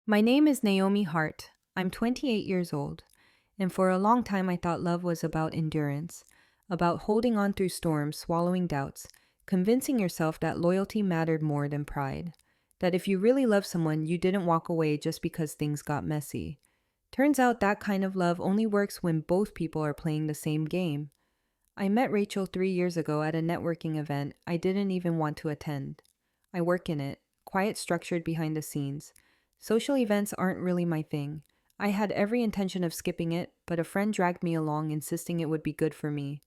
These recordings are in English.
My name is Naomi Hart. I'm 28 years old, and for a long time I thought love was about endurance, about holding on through storms, swallowing doubts, convincing yourself that loyalty mattered more than pride, that if you really loved someone, you didn't walk away just because things got messy. Turns out that kind of love only works when both people are playing the same game. I met Rachel 3 years ago at a networking event I didn't even want to attend. I work in it, quiet, structured behind the scenes. Social events aren't really my thing. I had every intention of skipping it, but a friend dragged me along, insisting it would be good for me.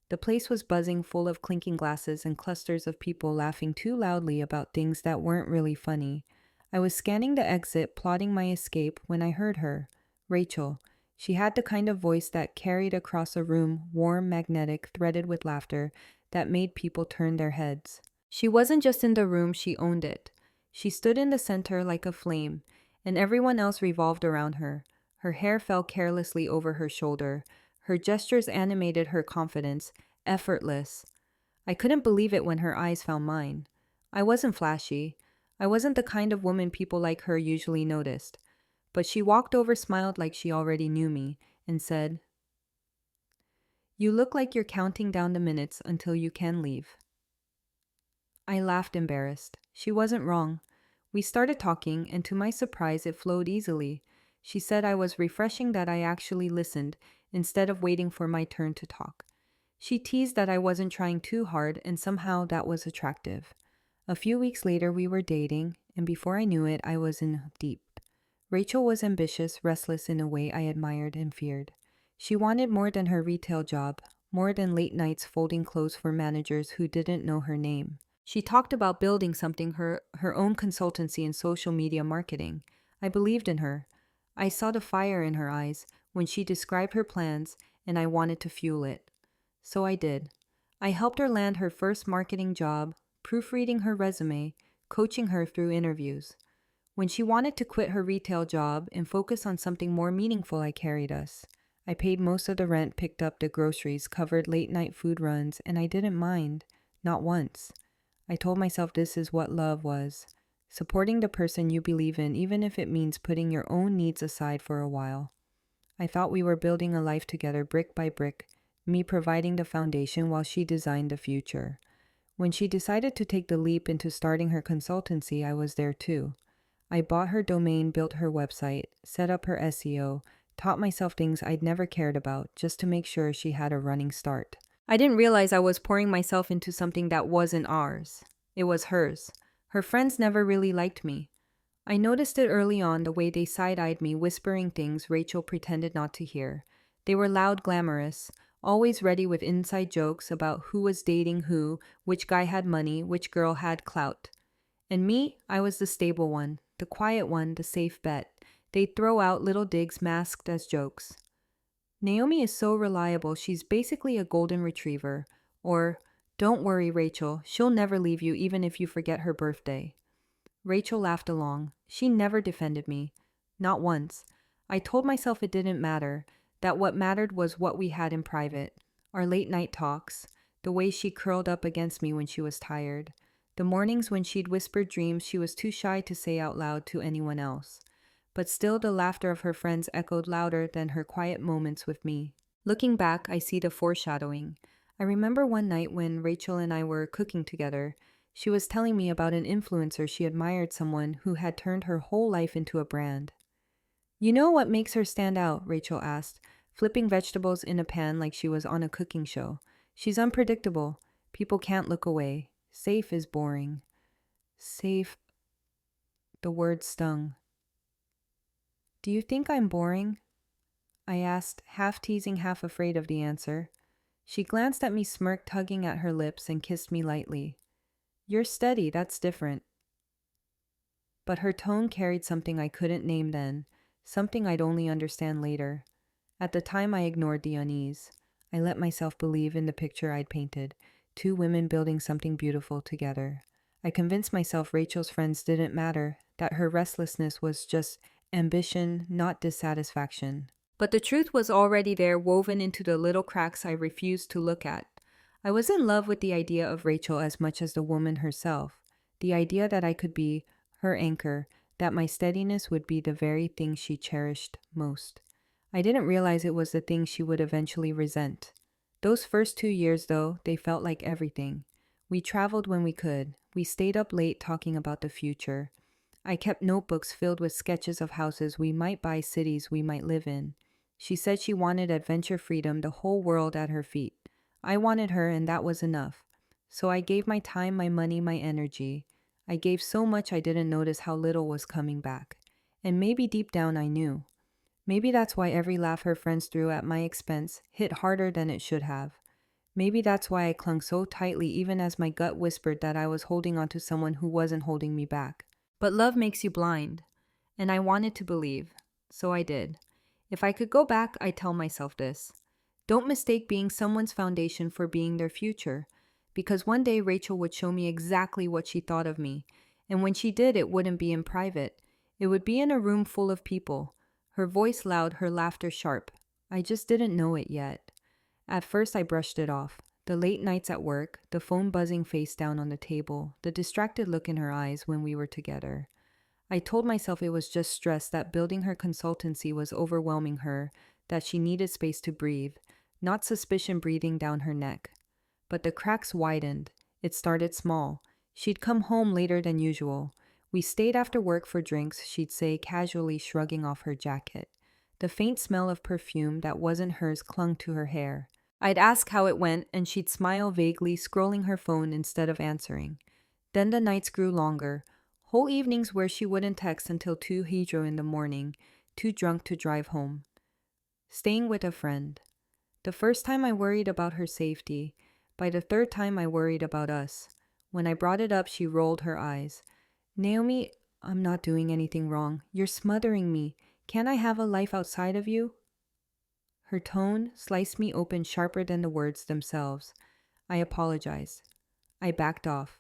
The place was buzzing, full of clinking glasses and clusters of people laughing too loudly about things that weren't really funny. I was scanning the exit, plotting my escape, when I heard her. Rachel. She had the kind of voice that carried across a room, warm, magnetic, threaded with laughter, that made people turn their heads. She wasn't just in the room, she owned it. She stood in the center like a flame, and everyone else revolved around her. Her hair fell carelessly over her shoulder. Her gestures animated her confidence, effortless. I couldn't believe it when her eyes found mine. I wasn't flashy. I wasn't the kind of woman people like her usually noticed. But she walked over, smiled like she already knew me, and said, "You look like you're counting down the minutes until you can leave." I laughed, embarrassed. She wasn't wrong. We started talking, and to my surprise, it flowed easily. She said I was refreshing, that I actually listened, instead of waiting for my turn to talk. She teased that I wasn't trying too hard, and somehow that was attractive. A few weeks later, we were dating, and before I knew it, I was in deep. Rachel was ambitious, restless in a way I admired and feared. She wanted more than her retail job, more than late nights folding clothes for managers who didn't know her name. She talked about building something, her own consultancy in social media marketing. I believed in her. I saw the fire in her eyes when she described her plans, and I wanted to fuel it. So I did. I helped her land her first marketing job, proofreading her resume, coaching her through interviews. When she wanted to quit her retail job and focus on something more meaningful, I carried us. I paid most of the rent, picked up the groceries, covered late night food runs, and I didn't mind. Not once. I told myself this is what love was. Supporting the person you believe in, even if it means putting your own needs aside for a while. I thought we were building a life together, brick by brick, me providing the foundation while she designed the future. When she decided to take the leap into starting her consultancy, I was there too. I bought her domain, built her website, set up her SEO, taught myself things I'd never cared about just to make sure she had a running start. I didn't realize I was pouring myself into something that wasn't ours. It was hers. Her friends never really liked me. I noticed it early on, the way they side-eyed me, whispering things Rachel pretended not to hear. They were loud, glamorous, always ready with inside jokes about who was dating who, which guy had money, which girl had clout. And me, I was the stable one, the quiet one, the safe bet. They'd throw out little digs masked as jokes. "Naomi is so reliable, she's basically a golden retriever." Or, "Don't worry, Rachel, she'll never leave you even if you forget her birthday." Rachel laughed along. She never defended me. Not once. I told myself it didn't matter, that what mattered was what we had in private. Our late night talks, the way she curled up against me when she was tired, the mornings when she'd whispered dreams she was too shy to say out loud to anyone else. But still, the laughter of her friends echoed louder than her quiet moments with me. Looking back, I see the foreshadowing. I remember one night when Rachel and I were cooking together. She was telling me about an influencer she admired, someone who had turned her whole life into a brand. "You know what makes her stand out?" Rachel asked, flipping vegetables in a pan like she was on a cooking show. "She's unpredictable. People can't look away. Safe is boring." Safe, the word stung. "Do you think I'm boring?" I asked, half teasing, half afraid of the answer. She glanced at me, smirked, tugging at her lips, and kissed me lightly. "You're steady, that's different." But her tone carried something I couldn't name then, something I'd only understand later. At the time, I ignored the unease. I let myself believe in the picture I'd painted, two women building something beautiful together. I convinced myself Rachel's friends didn't matter, that her restlessness was just ambition, not dissatisfaction. But the truth was already there, woven into the little cracks I refused to look at. I was in love with the idea of Rachel as much as the woman herself, the idea that I could be her anchor, that my steadiness would be the very thing she cherished most. I didn't realize it was the thing she would eventually resent. Those first 2 years, though, they felt like everything. We traveled when we could. We stayed up late talking about the future. I kept notebooks filled with sketches of houses we might buy, cities we might live in. She said she wanted adventure, freedom, the whole world at her feet. I wanted her, and that was enough. So I gave my time, my money, my energy. I gave so much I didn't notice how little was coming back. And maybe deep down I knew. Maybe that's why every laugh her friends threw at my expense hit harder than it should have. Maybe that's why I clung so tightly even as my gut whispered that I was holding on to someone who wasn't holding me back. But love makes you blind, and I wanted to believe, so I did. If I could go back, I'd tell myself this. Don't mistake being someone's foundation for being their future, because one day Rachel would show me exactly what she thought of me, and when she did, it wouldn't be in private. It would be in a room full of people, her voice loud, her laughter sharp. I just didn't know it yet. At first, I brushed it off. The late nights at work, the phone buzzing face down on the table, the distracted look in her eyes when we were together. I told myself it was just stress, that building her consultancy was overwhelming her, that she needed space to breathe, not suspicion breathing down her neck. But the cracks widened. It started small. She'd come home later than usual. We stayed after work for drinks, she'd say, casually shrugging off her jacket. The faint smell of perfume that wasn't hers clung to her hair. I'd ask how it went, and she'd smile vaguely, scrolling her phone instead of answering. Then the nights grew longer, whole evenings where she wouldn't text until 2 hydro in the morning, too drunk to drive home. Staying with a friend. The first time I worried about her safety. By the third time I worried about us. When I brought it up, she rolled her eyes. Naomi, I'm not doing anything wrong. You're smothering me. Can't I have a life outside of you? Her tone sliced me open sharper than the words themselves. I apologized. I backed off.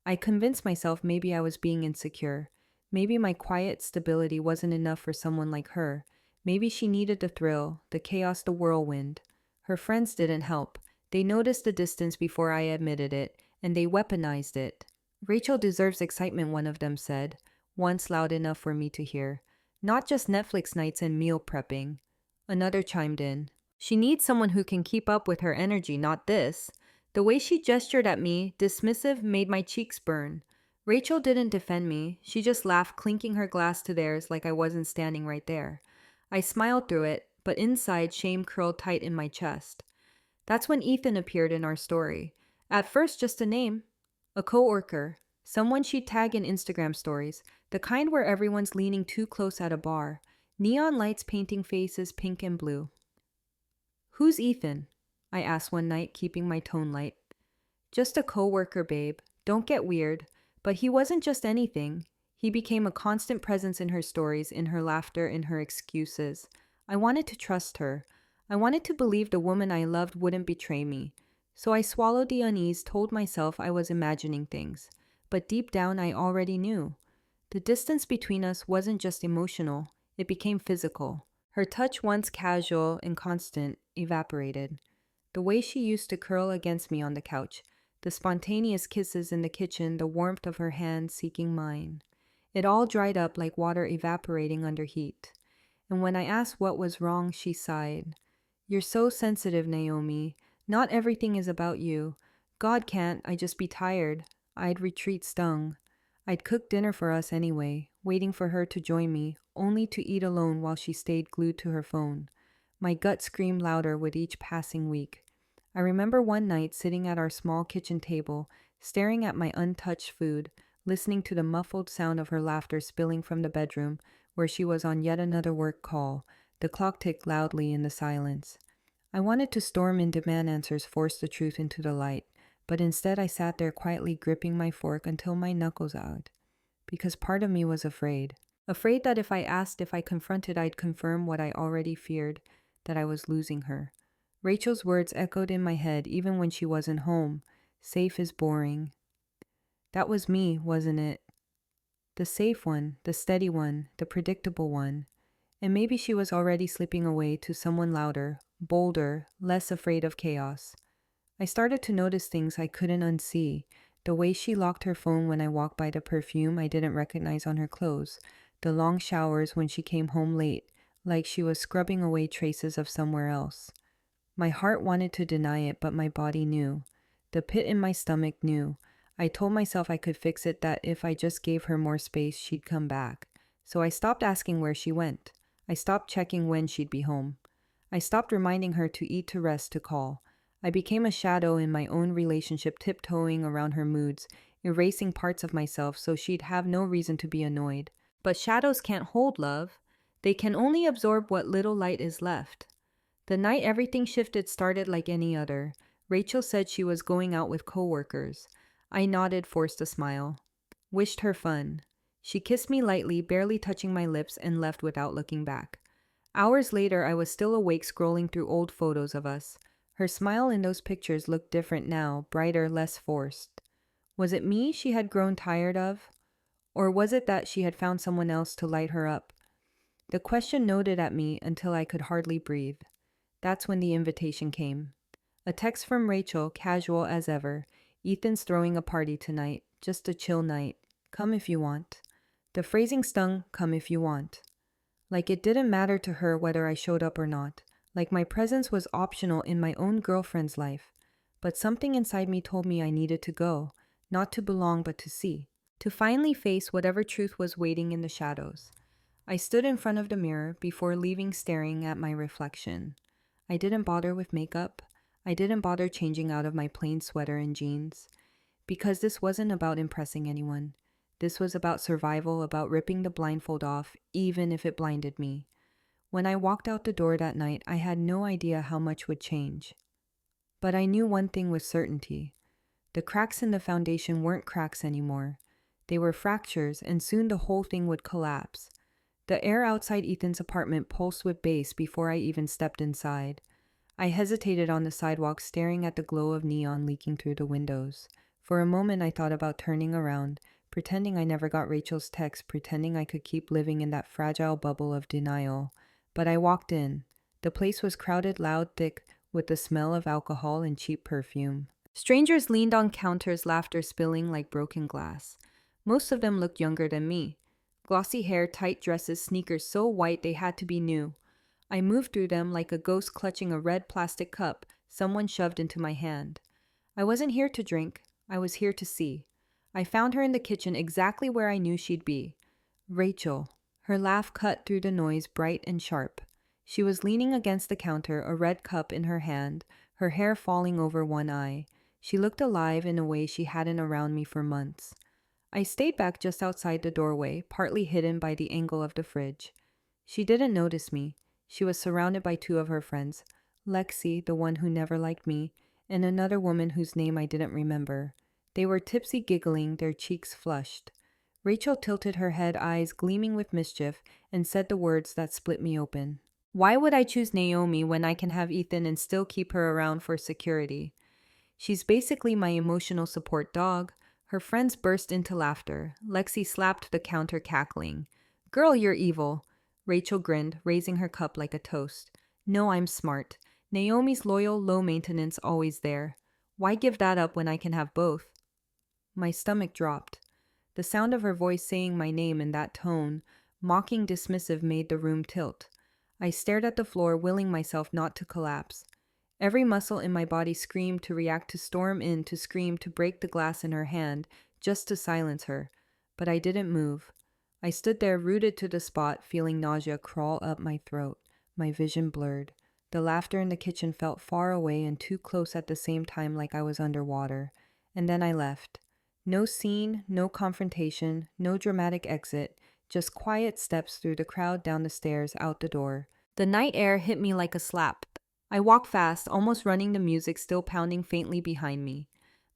I convinced myself maybe I was being insecure. Maybe my quiet stability wasn't enough for someone like her. Maybe she needed the thrill, the chaos, the whirlwind. Her friends didn't help. They noticed the distance before I admitted it, and they weaponized it. Rachel deserves excitement, one of them said, once loud enough for me to hear. Not just Netflix nights and meal prepping. Another chimed in. She needs someone who can keep up with her energy, not this. The way she gestured at me, dismissive, made my cheeks burn. Rachel didn't defend me. She just laughed, clinking her glass to theirs like I wasn't standing right there. I smiled through it, but inside shame curled tight in my chest. That's when Ethan appeared in our story. At first, just a name. A coworker. Someone she'd tag in Instagram stories. The kind where everyone's leaning too close at a bar. Neon lights painting faces pink and blue. Who's Ethan? I asked one night, keeping my tone light. Just a coworker, babe. Don't get weird. But he wasn't just anything. He became a constant presence in her stories, in her laughter, in her excuses. I wanted to trust her. I wanted to believe the woman I loved wouldn't betray me. So I swallowed the unease, told myself I was imagining things. But deep down, I already knew. The distance between us wasn't just emotional. It became physical. Her touch, once casual and constant, evaporated. The way she used to curl against me on the couch, the spontaneous kisses in the kitchen, the warmth of her hand seeking mine. It all dried up like water evaporating under heat. And when I asked what was wrong, she sighed. You're so sensitive, Naomi. Not everything is about you. God can't, I'd just be tired. I'd retreat stung. I'd cook dinner for us anyway, waiting for her to join me, only to eat alone while she stayed glued to her phone. My gut screamed louder with each passing week. I remember one night sitting at our small kitchen table, staring at my untouched food, listening to the muffled sound of her laughter spilling from the bedroom where she was on yet another work call. The clock ticked loudly in the silence. I wanted to storm in, demand answers, force the truth into the light, but instead I sat there quietly gripping my fork until my knuckles out. Because part of me was afraid. Afraid that if I asked, if I confronted, I'd confirm what I already feared, that I was losing her. Rachel's words echoed in my head even when she wasn't home. Safe is boring. That was me, wasn't it? The safe one, the steady one, the predictable one. And maybe she was already slipping away to someone louder, bolder, less afraid of chaos. I started to notice things I couldn't unsee. The way she locked her phone when I walked by, the perfume I didn't recognize on her clothes, the long showers when she came home late, like she was scrubbing away traces of somewhere else. My heart wanted to deny it, but my body knew. The pit in my stomach knew. I told myself I could fix it, that if I just gave her more space, she'd come back. So I stopped asking where she went. I stopped checking when she'd be home. I stopped reminding her to eat, to rest, to call. I became a shadow in my own relationship, tiptoeing around her moods, erasing parts of myself so she'd have no reason to be annoyed. But shadows can't hold love. They can only absorb what little light is left. The night everything shifted started like any other. Rachel said she was going out with coworkers. I nodded, forced a smile. Wished her fun. She kissed me lightly, barely touching my lips, and left without looking back. Hours later, I was still awake, scrolling through old photos of us. Her smile in those pictures looked different now, brighter, less forced. Was it me she had grown tired of? Or was it that she had found someone else to light her up? The question gnawed at me until I could hardly breathe. That's when the invitation came. A text from Rachel, casual as ever. Ethan's throwing a party tonight. Just a chill night. Come if you want. The phrasing stung, come if you want. Like it didn't matter to her whether I showed up or not. Like my presence was optional in my own girlfriend's life. But something inside me told me I needed to go. Not to belong, but to see. To finally face whatever truth was waiting in the shadows. I stood in front of the mirror before leaving, staring at my reflection. I didn't bother with makeup. I didn't bother changing out of my plain sweater and jeans. Because this wasn't about impressing anyone. This was about survival, about ripping the blindfold off, even if it blinded me. When I walked out the door that night, I had no idea how much would change. But I knew one thing with certainty. The cracks in the foundation weren't cracks anymore. They were fractures, and soon the whole thing would collapse. The air outside Ethan's apartment pulsed with bass before I even stepped inside. I hesitated on the sidewalk, staring at the glow of neon leaking through the windows. For a moment I thought about turning around, pretending I never got Rachel's text, pretending I could keep living in that fragile bubble of denial. But I walked in. The place was crowded, loud, thick, with the smell of alcohol and cheap perfume. Strangers leaned on counters, laughter spilling like broken glass. Most of them looked younger than me. Glossy hair, tight dresses, sneakers so white they had to be new. I moved through them like a ghost clutching a red plastic cup someone shoved into my hand. I wasn't here to drink. I was here to see. I found her in the kitchen, exactly where I knew she'd be. Rachel. Her laugh cut through the noise, bright and sharp. She was leaning against the counter, a red cup in her hand, her hair falling over one eye. She looked alive in a way she hadn't around me for months. I stayed back just outside the doorway, partly hidden by the angle of the fridge. She didn't notice me. She was surrounded by two of her friends, Lexi, the one who never liked me, and another woman whose name I didn't remember. They were tipsy, giggling, their cheeks flushed. Rachel tilted her head, eyes gleaming with mischief, and said the words that split me open. Why would I choose Naomi when I can have Ethan and still keep her around for security? She's basically my emotional support dog. Her friends burst into laughter. Lexi slapped the counter, cackling. Girl, you're evil. Rachel grinned, raising her cup like a toast. No, I'm smart. Naomi's loyal, low maintenance, always there. Why give that up when I can have both? My stomach dropped. The sound of her voice saying my name in that tone, mocking, dismissive, made the room tilt. I stared at the floor, willing myself not to collapse. Every muscle in my body screamed to react, to storm in, to scream, to break the glass in her hand, just to silence her. But I didn't move. I stood there, rooted to the spot, feeling nausea crawl up my throat, my vision blurred. The laughter in the kitchen felt far away and too close at the same time, like I was underwater. And then I left. No scene, no confrontation, no dramatic exit, just quiet steps through the crowd, down the stairs, out the door. The night air hit me like a slap. I walked fast, almost running, the music still pounding faintly behind me.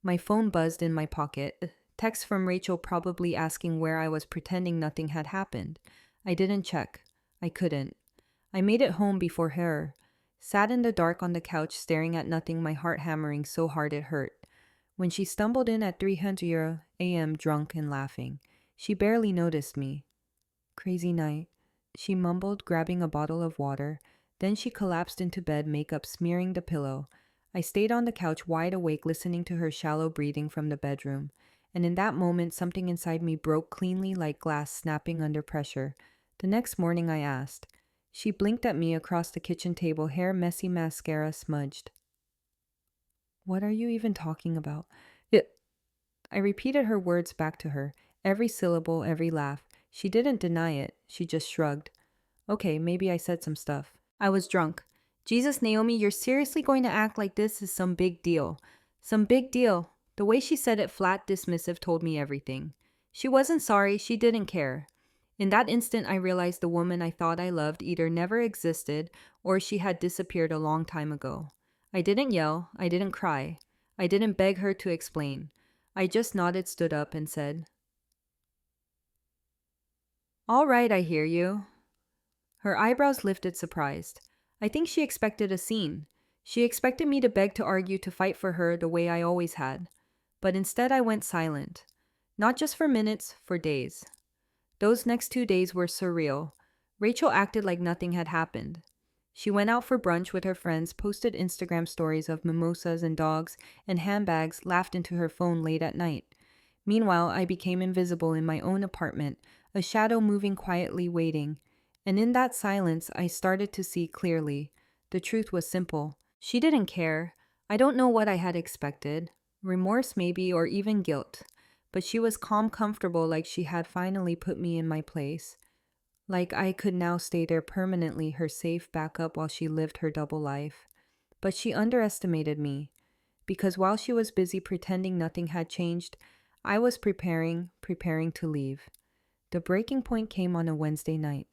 My phone buzzed in my pocket. Text from Rachel, probably asking where I was, pretending nothing had happened. I didn't check. I couldn't. I made it home before her. Sat in the dark on the couch, staring at nothing, my heart hammering so hard it hurt. When she stumbled in at 300 a.m., drunk and laughing. She barely noticed me. Crazy night, she mumbled, grabbing a bottle of water. Then she collapsed into bed, makeup smearing the pillow. I stayed on the couch wide awake listening to her shallow breathing from the bedroom, and in that moment something inside me broke cleanly like glass snapping under pressure. The next morning I asked. She blinked at me across the kitchen table, hair messy, mascara smudged. What are you even talking about? It. I repeated her words back to her, every syllable, every laugh. She didn't deny it, she just shrugged. Okay, maybe I said some stuff. I was drunk. Jesus, Naomi, you're seriously going to act like this is some big deal. Some big deal. The way she said it flat, dismissive, told me everything. She wasn't sorry, she didn't care. In that instant, I realized the woman I thought I loved either never existed or she had disappeared a long time ago. I didn't yell, I didn't cry, I didn't beg her to explain. I just nodded, stood up, and said, "All right, I hear you." Her eyebrows lifted, surprised. I think she expected a scene. She expected me to beg, to argue, to fight for her the way I always had. But instead I went silent. Not just for minutes, for days. Those next 2 days were surreal. Rachel acted like nothing had happened. She went out for brunch with her friends, posted Instagram stories of mimosas and dogs and handbags, laughed into her phone late at night. Meanwhile, I became invisible in my own apartment, a shadow moving quietly, waiting. And in that silence, I started to see clearly. The truth was simple. She didn't care. I don't know what I had expected. Remorse, maybe, or even guilt. But she was calm, comfortable, like she had finally put me in my place. Like I could now stay there permanently, her safe backup while she lived her double life. But she underestimated me. Because while she was busy pretending nothing had changed, I was preparing to leave. The breaking point came on a Wednesday night.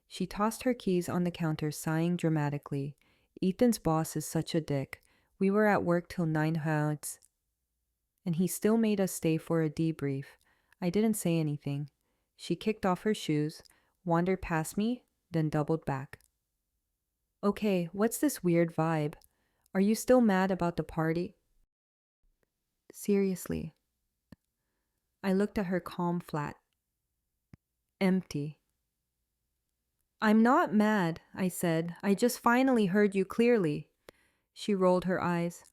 She tossed her keys on the counter, sighing dramatically. Ethan's boss is such a dick. We were at work till 9 hours, and he still made us stay for a debrief. I didn't say anything. She kicked off her shoes, wandered past me, then doubled back. Okay, what's this weird vibe? Are you still mad about the party? Seriously. I looked at her, calm, flat. Empty. I'm not mad, I said. I just finally heard you clearly. She rolled her eyes.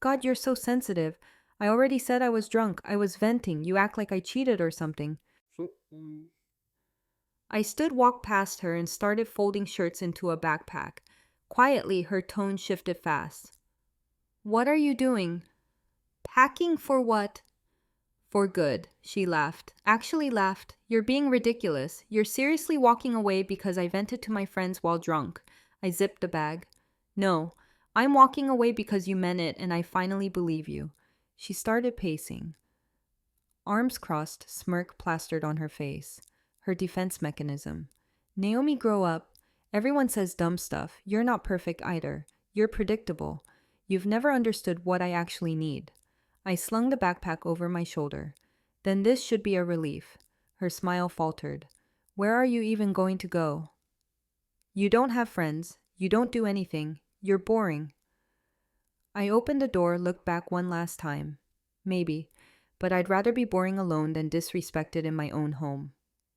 God, you're so sensitive. I already said I was drunk. I was venting. You act like I cheated or something. I stood, walked past her, and started folding shirts into a backpack. Quietly, her tone shifted fast. What are you doing? Packing for what? For good, she laughed. Actually laughed. You're being ridiculous. You're seriously walking away because I vented to my friends while drunk. I zipped the bag. No, I'm walking away because you meant it and I finally believe you. She started pacing. Arms crossed, smirk plastered on her face. Her defense mechanism. Naomi, grow up. Everyone says dumb stuff. You're not perfect either. You're predictable. You've never understood what I actually need. I slung the backpack over my shoulder. Then this should be a relief. Her smile faltered. Where are you even going to go? You don't have friends. You don't do anything. You're boring. I opened the door, looked back one last time. Maybe, but I'd rather be boring alone than disrespected in my own home.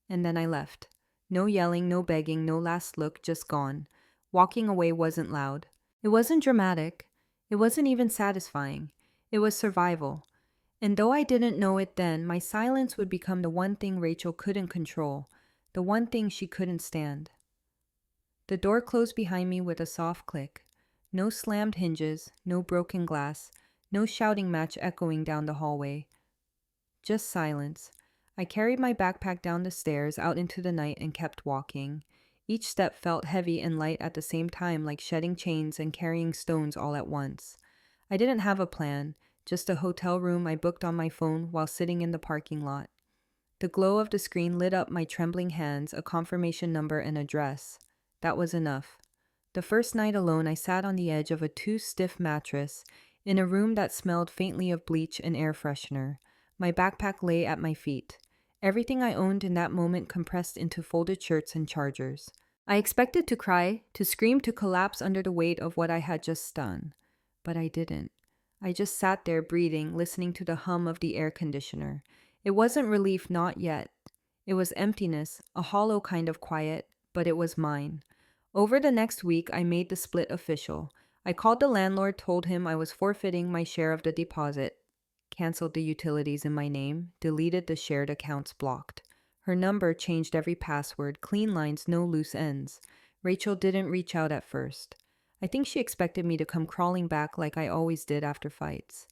And then I left. No yelling, no begging, no last look, just gone. Walking away wasn't loud. It wasn't dramatic. It wasn't even satisfying. It was survival. And though I didn't know it then, my silence would become the one thing Rachel couldn't control, the one thing she couldn't stand. The door closed behind me with a soft click. No slammed hinges, no broken glass, no shouting match echoing down the hallway. Just silence. I carried my backpack down the stairs, out into the night, and kept walking. Each step felt heavy and light at the same time, like shedding chains and carrying stones all at once. I didn't have a plan, just a hotel room I booked on my phone while sitting in the parking lot. The glow of the screen lit up my trembling hands, a confirmation number and address. That was enough. The first night alone, I sat on the edge of a too-stiff mattress in a room that smelled faintly of bleach and air freshener. My backpack lay at my feet. Everything I owned in that moment compressed into folded shirts and chargers. I expected to cry, to scream, to collapse under the weight of what I had just done. But I didn't. I just sat there breathing, listening to the hum of the air conditioner. It wasn't relief, not yet. It was emptiness, a hollow kind of quiet, but it was mine. Over the next week, I made the split official. I called the landlord, told him I was forfeiting my share of the deposit, canceled the utilities in my name, deleted the shared accounts blocked. Her number changed every password, clean lines, no loose ends. Rachel didn't reach out at first. I think she expected me to come crawling back like I always did after fights.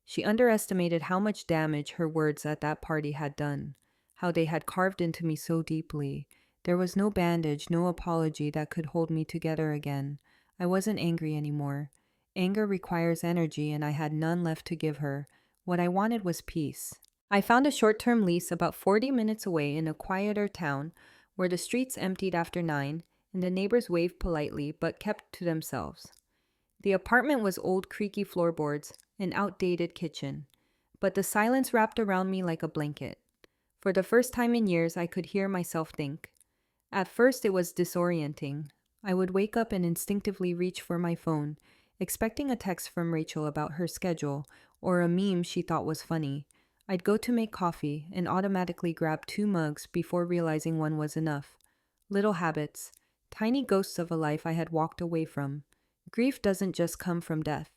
She underestimated how much damage her words at that party had done, how they had carved into me so deeply. There was no bandage, no apology that could hold me together again. I wasn't angry anymore. Anger requires energy, and I had none left to give her. What I wanted was peace. I found a short-term lease about 40 minutes away in a quieter town where the streets emptied after 9 and the neighbors waved politely but kept to themselves. The apartment was old creaky floorboards, an outdated kitchen, but the silence wrapped around me like a blanket. For the first time in years, I could hear myself think. At first, it was disorienting. I would wake up and instinctively reach for my phone, expecting a text from Rachel about her schedule or a meme she thought was funny. I'd go to make coffee and automatically grab 2 mugs before realizing one was enough. Little habits, tiny ghosts of a life I had walked away from. Grief doesn't just come from death.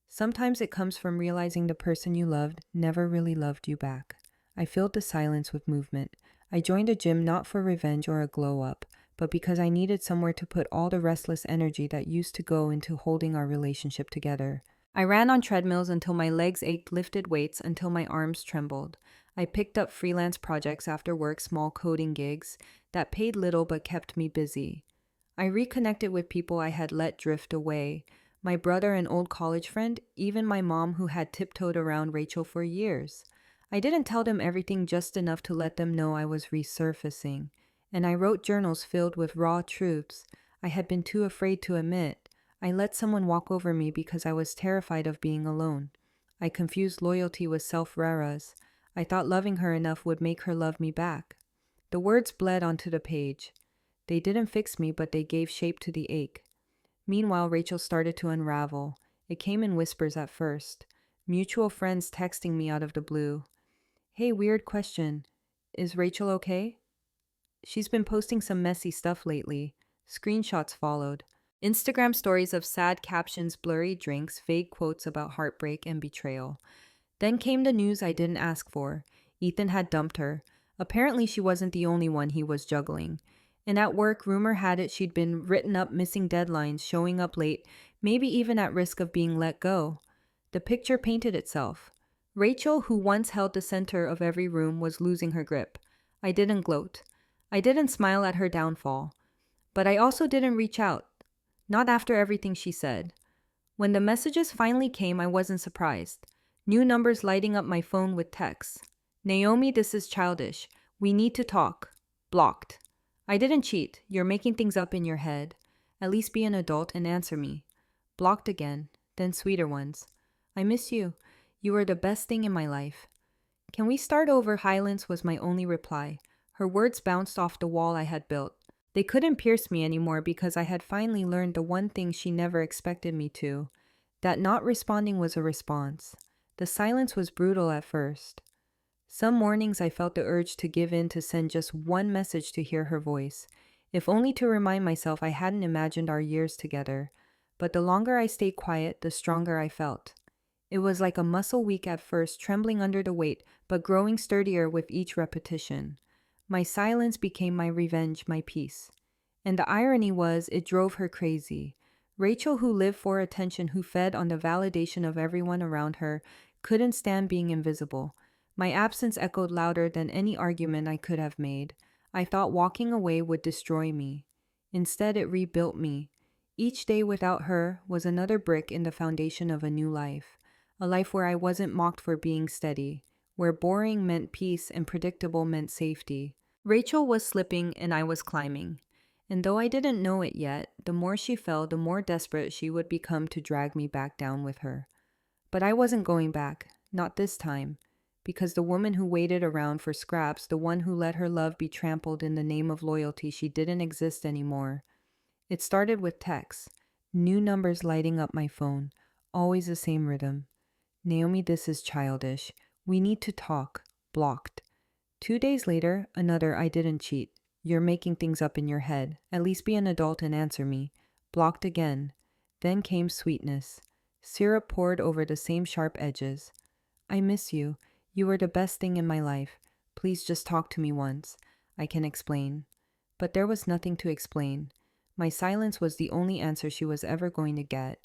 Sometimes it comes from realizing the person you loved never really loved you back. I filled the silence with movement. I joined a gym not for revenge or a glow up, but because I needed somewhere to put all the restless energy that used to go into holding our relationship together. I ran on treadmills until my legs ached, lifted weights until my arms trembled. I picked up freelance projects after work, small coding gigs that paid little but kept me busy. I reconnected with people I had let drift away. My brother, an old college friend, even my mom who had tiptoed around Rachel for years. I didn't tell them everything, just enough to let them know I was resurfacing. And I wrote journals filled with raw truths I had been too afraid to admit. I let someone walk over me because I was terrified of being alone. I confused loyalty with self-reras. I thought loving her enough would make her love me back. The words bled onto the page. They didn't fix me, but they gave shape to the ache. Meanwhile, Rachel started to unravel. It came in whispers at first. Mutual friends texting me out of the blue. Hey, weird question. Is Rachel okay? She's been posting some messy stuff lately. Screenshots followed. Instagram stories of sad captions, blurry drinks, vague quotes about heartbreak and betrayal. Then came the news I didn't ask for. Ethan had dumped her. Apparently she wasn't the only one he was juggling. And at work, rumor had it she'd been written up missing deadlines, showing up late, maybe even at risk of being let go. The picture painted itself. Rachel, who once held the center of every room, was losing her grip. I didn't gloat. I didn't smile at her downfall. But I also didn't reach out. Not after everything she said. When the messages finally came, I wasn't surprised. New numbers lighting up my phone with texts. Naomi, this is childish. We need to talk. Blocked. I didn't cheat. You're making things up in your head. At least be an adult and answer me. Blocked again. Then sweeter ones. I miss you. You were the best thing in my life. Can we start over? Silence was my only reply. Her words bounced off the wall I had built. They couldn't pierce me anymore because I had finally learned the one thing she never expected me to. That not responding was a response. The silence was brutal at first. Some mornings I felt the urge to give in, to send just one message to hear her voice, if only to remind myself I hadn't imagined our years together. But the longer I stayed quiet, the stronger I felt. It was like a muscle weak at first, trembling under the weight, but growing sturdier with each repetition. My silence became my revenge, my peace. And the irony was, it drove her crazy. Rachel, who lived for attention, who fed on the validation of everyone around her, couldn't stand being invisible. My absence echoed louder than any argument I could have made. I thought walking away would destroy me. Instead, it rebuilt me. Each day without her was another brick in the foundation of a new life. A life where I wasn't mocked for being steady, where boring meant peace and predictable meant safety. Rachel was slipping and I was climbing. And though I didn't know it yet, the more she fell, the more desperate she would become to drag me back down with her. But I wasn't going back, not this time, because the woman who waited around for scraps, the one who let her love be trampled in the name of loyalty, she didn't exist anymore. It started with texts, new numbers lighting up my phone, always the same rhythm. Naomi, this is childish. We need to talk. Blocked. 2 days later, another I didn't cheat. You're making things up in your head. At least be an adult and answer me. Blocked again. Then came sweetness. Syrup poured over the same sharp edges. I miss you. You were the best thing in my life. Please just talk to me once. I can explain. But there was nothing to explain. My silence was the only answer she was ever going to get.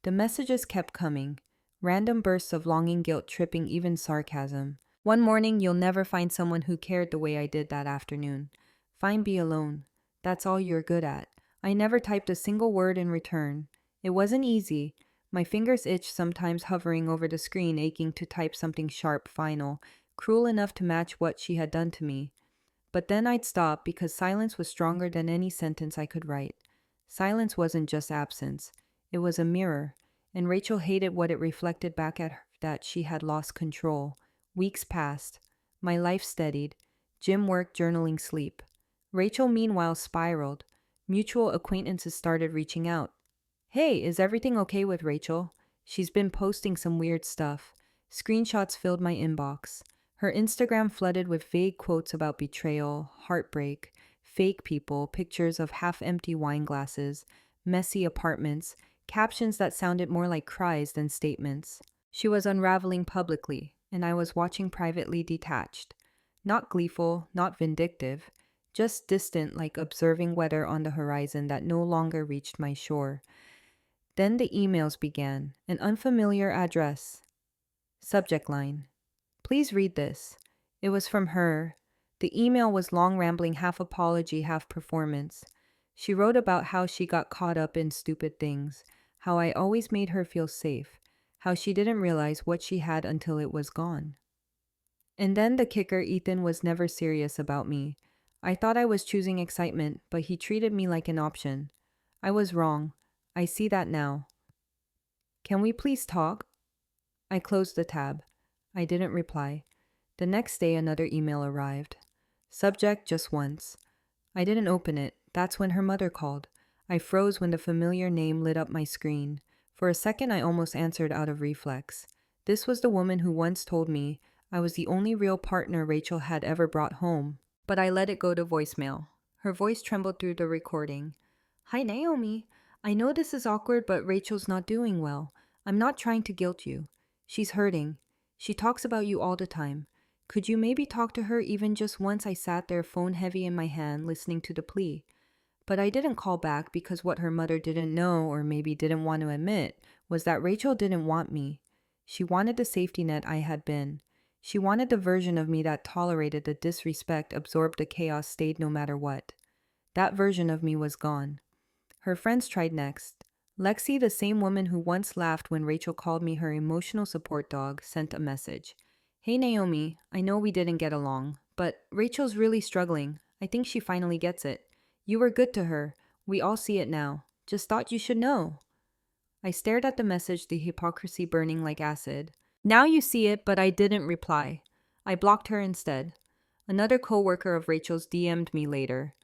The messages kept coming. Random bursts of longing, guilt, tripping, even sarcasm. One morning, you'll never find someone who cared the way I did that afternoon. Fine, be alone. That's all you're good at. I never typed a single word in return. It wasn't easy. My fingers itched sometimes, hovering over the screen, aching to type something sharp, final, cruel enough to match what she had done to me. But then I'd stop because silence was stronger than any sentence I could write. Silence wasn't just absence. It was a mirror, and Rachel hated what it reflected back at her, that she had lost control. Weeks passed. My life steadied. Gym, work, journaling, sleep. Rachel, meanwhile, spiraled. Mutual acquaintances started reaching out. Hey, is everything okay with Rachel? She's been posting some weird stuff. Screenshots filled my inbox. Her Instagram flooded with vague quotes about betrayal, heartbreak, fake people, pictures of half-empty wine glasses, messy apartments, captions that sounded more like cries than statements. She was unraveling publicly, and I was watching privately, detached. Not gleeful, not vindictive, just distant, like observing weather on the horizon that no longer reached my shore. Then the emails began, an unfamiliar address. Subject line: please read this. It was from her. The email was long, rambling, half apology, half performance. She wrote about how she got caught up in stupid things, how I always made her feel safe, how she didn't realize what she had until it was gone. And then the kicker: Ethan was never serious about me. I thought I was choosing excitement, but he treated me like an option. I was wrong. I see that now. Can we please talk? I closed the tab. I didn't reply. The next day, another email arrived. Subject: just once. I didn't open it. That's when her mother called. I froze when the familiar name lit up my screen. For a second, I almost answered out of reflex. This was the woman who once told me I was the only real partner Rachel had ever brought home. But I let it go to voicemail. Her voice trembled through the recording. Hi, Naomi. I know this is awkward, but Rachel's not doing well. I'm not trying to guilt you. She's hurting. She talks about you all the time. Could you maybe talk to her even just once? I sat there, phone heavy in my hand, listening to the plea. But I didn't call back because what her mother didn't know, or maybe didn't want to admit, was that Rachel didn't want me. She wanted the safety net I had been. She wanted the version of me that tolerated the disrespect, absorbed the chaos, stayed no matter what. That version of me was gone. Her friends tried next. Lexi, the same woman who once laughed when Rachel called me her emotional support dog, sent a message. Hey Naomi, I know we didn't get along, but Rachel's really struggling. I think she finally gets it. You were good to her. We all see it now. Just thought you should know. I stared at the message, the hypocrisy burning like acid. Now you see it, but I didn't reply. I blocked her instead. Another coworker of Rachel's DM'd me later.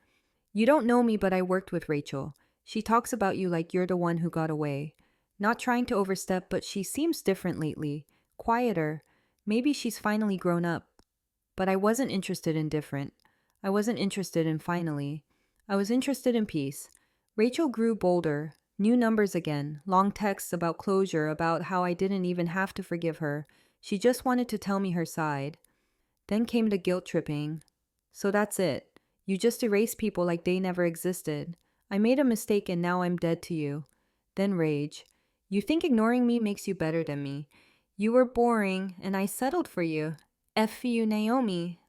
You don't know me, but I worked with Rachel. She talks about you like you're the one who got away. Not trying to overstep, but she seems different lately. Quieter. Maybe she's finally grown up. But I wasn't interested in different. I wasn't interested in finally. I was interested in peace. Rachel grew bolder. New numbers again. Long texts about closure, about how I didn't even have to forgive her. She just wanted to tell me her side. Then came the guilt tripping. So that's it. You just erase people like they never existed. I made a mistake and now I'm dead to you. Then rage. You think ignoring me makes you better than me. You were boring and I settled for you. F you, Naomi.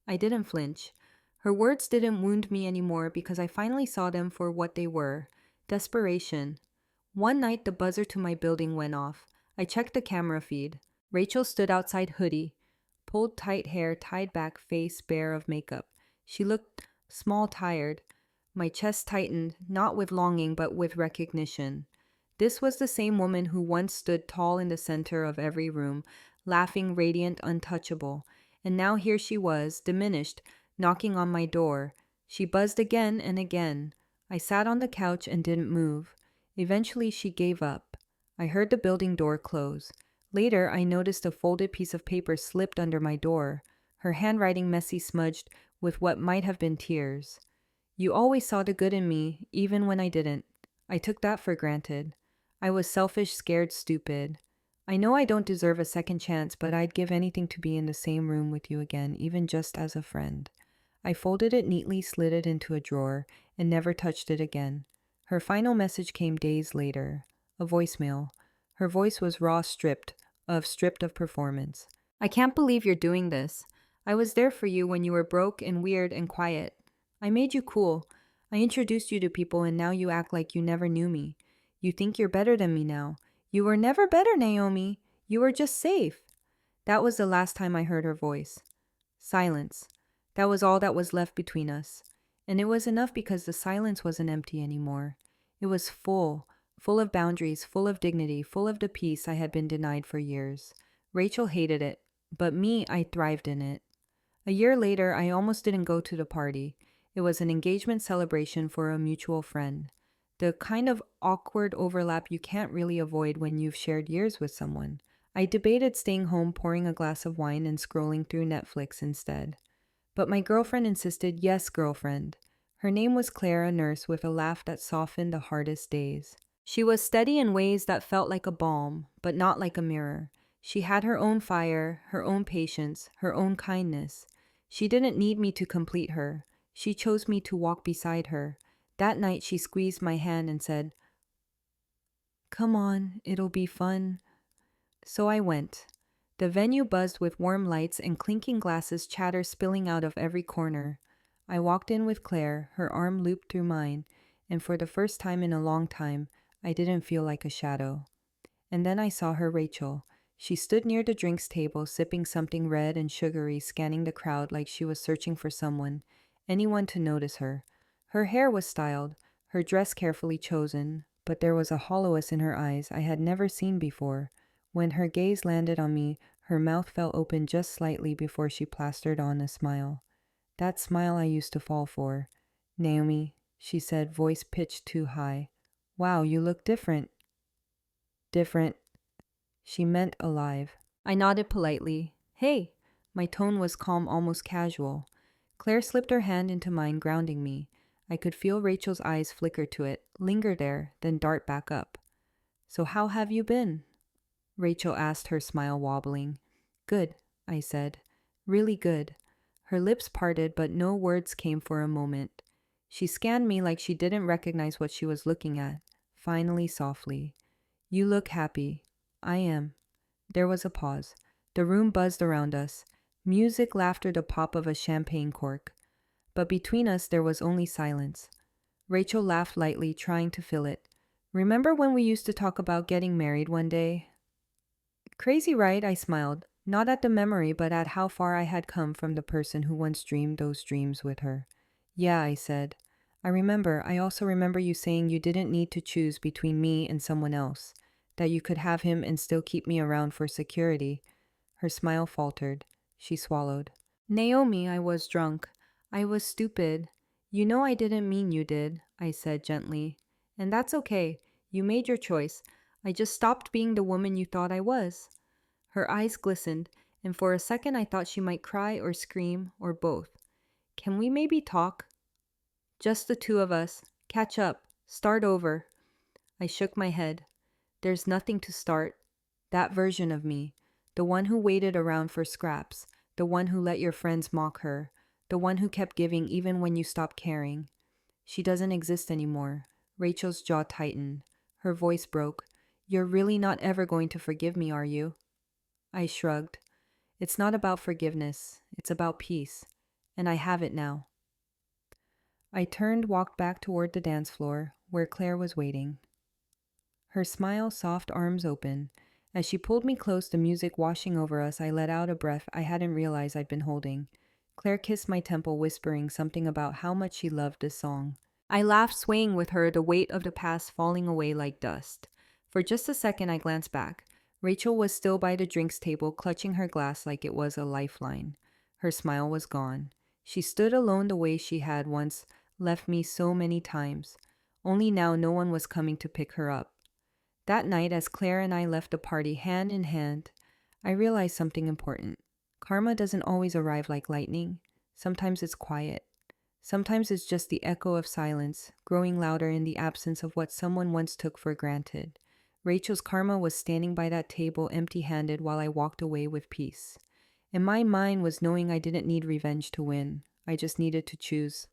I didn't flinch. Her words didn't wound me anymore because I finally saw them for what they were. Desperation. One night the buzzer to my building went off. I checked the camera feed. Rachel stood outside, hoodie, pulled tight hair, tied back, face bare of makeup. She looked small, tired. My chest tightened, not with longing, but with recognition. This was the same woman who once stood tall in the center of every room, laughing, radiant, untouchable. And now here she was, diminished, knocking on my door. She buzzed again and again. I sat on the couch and didn't move. Eventually she gave up. I heard the building door close. Later, I noticed a folded piece of paper slipped under my door, her handwriting messy, smudged with what might have been tears. You always saw the good in me, even when I didn't. I took that for granted. I was selfish, scared, stupid. I know I don't deserve a second chance, but I'd give anything to be in the same room with you again, even just as a friend. I folded it neatly, slid it into a drawer, and never touched it again. Her final message came days later, a voicemail. Her voice was raw, stripped of performance. I can't believe you're doing this. I was there for you when you were broke and weird and quiet. I made you cool. I introduced you to people and now you act like you never knew me. You think you're better than me now. You were never better, Naomi. You were just safe. That was the last time I heard her voice. Silence. That was all that was left between us. And it was enough because the silence wasn't empty anymore. It was full of boundaries, full of dignity, full of the peace I had been denied for years. Rachel hated it, but me, I thrived in it. A year later, I almost didn't go to the party. It was an engagement celebration for a mutual friend. The kind of awkward overlap you can't really avoid when you've shared years with someone. I debated staying home, pouring a glass of wine, and scrolling through Netflix instead. But my girlfriend insisted, yes, girlfriend. Her name was Claire, a nurse with a laugh that softened the hardest days. She was steady in ways that felt like a balm, but not like a mirror. She had her own fire, her own patience, her own kindness. She didn't need me to complete her. She chose me to walk beside her. That night she squeezed my hand and said, "Come on, it'll be fun." So I went. The venue buzzed with warm lights and clinking glasses, chatter spilling out of every corner. I walked in with Claire, her arm looped through mine, and for the first time in a long time, I didn't feel like a shadow. And then I saw her, Rachel. She stood near the drinks table, sipping something red and sugary, scanning the crowd like she was searching for anyone to notice her. Her hair was styled, her dress carefully chosen, but there was a hollowness in her eyes I had never seen before. When her gaze landed on me, her mouth fell open just slightly before she plastered on a smile. That smile I used to fall for. "Naomi," she said, voice pitched too high. "Wow, you look different." Different. She meant alive. I nodded politely. "Hey." My tone was calm, almost casual. Claire slipped her hand into mine, grounding me. I could feel Rachel's eyes flicker to it, linger there, then dart back up. "So how have you been?" Rachel asked, her smile wobbling. "Good," I said. "Really good." Her lips parted, but no words came for a moment. She scanned me like she didn't recognize what she was looking at. Finally, softly, "You look happy." "I am." There was a pause. The room buzzed around us. Music, laughter, the pop of a champagne cork. But between us there was only silence. Rachel laughed lightly, trying to fill it. "Remember when we used to talk about getting married one day?" "Crazy, right?" I smiled, not at the memory, but at how far I had come from the person who once dreamed those dreams with her. "Yeah," I said. "I remember. I also remember you saying you didn't need to choose between me and someone else, that you could have him and still keep me around for security." Her smile faltered. She swallowed. "Naomi, I was drunk. I was stupid. You know I didn't mean you did," I said gently. "And that's okay. You made your choice. I just stopped being the woman you thought I was." Her eyes glistened, and for a second I thought she might cry or scream, or both. "Can we maybe talk? Just the two of us. Catch up. Start over." I shook my head. "There's nothing to start. That version of me, the one who waited around for scraps, the one who let your friends mock her, the one who kept giving even when you stopped caring. She doesn't exist anymore." Rachel's jaw tightened. Her voice broke. "You're really not ever going to forgive me, are you?" I shrugged. "It's not about forgiveness. It's about peace. And I have it now." I turned, walked back toward the dance floor, where Claire was waiting. Her smile, soft arms open. As she pulled me close, the music washing over us, I let out a breath I hadn't realized I'd been holding. Claire kissed my temple, whispering something about how much she loved this song. I laughed, swaying with her, the weight of the past falling away like dust. For just a second, I glanced back. Rachel was still by the drinks table, clutching her glass like it was a lifeline. Her smile was gone. She stood alone the way she had once left me so many times. Only now no one was coming to pick her up. That night, as Claire and I left the party hand in hand, I realized something important. Karma doesn't always arrive like lightning. Sometimes it's quiet. Sometimes it's just the echo of silence, growing louder in the absence of what someone once took for granted. Rachel's karma was standing by that table empty handed while I walked away with peace. And my mind was knowing I didn't need revenge to win. I just needed to choose.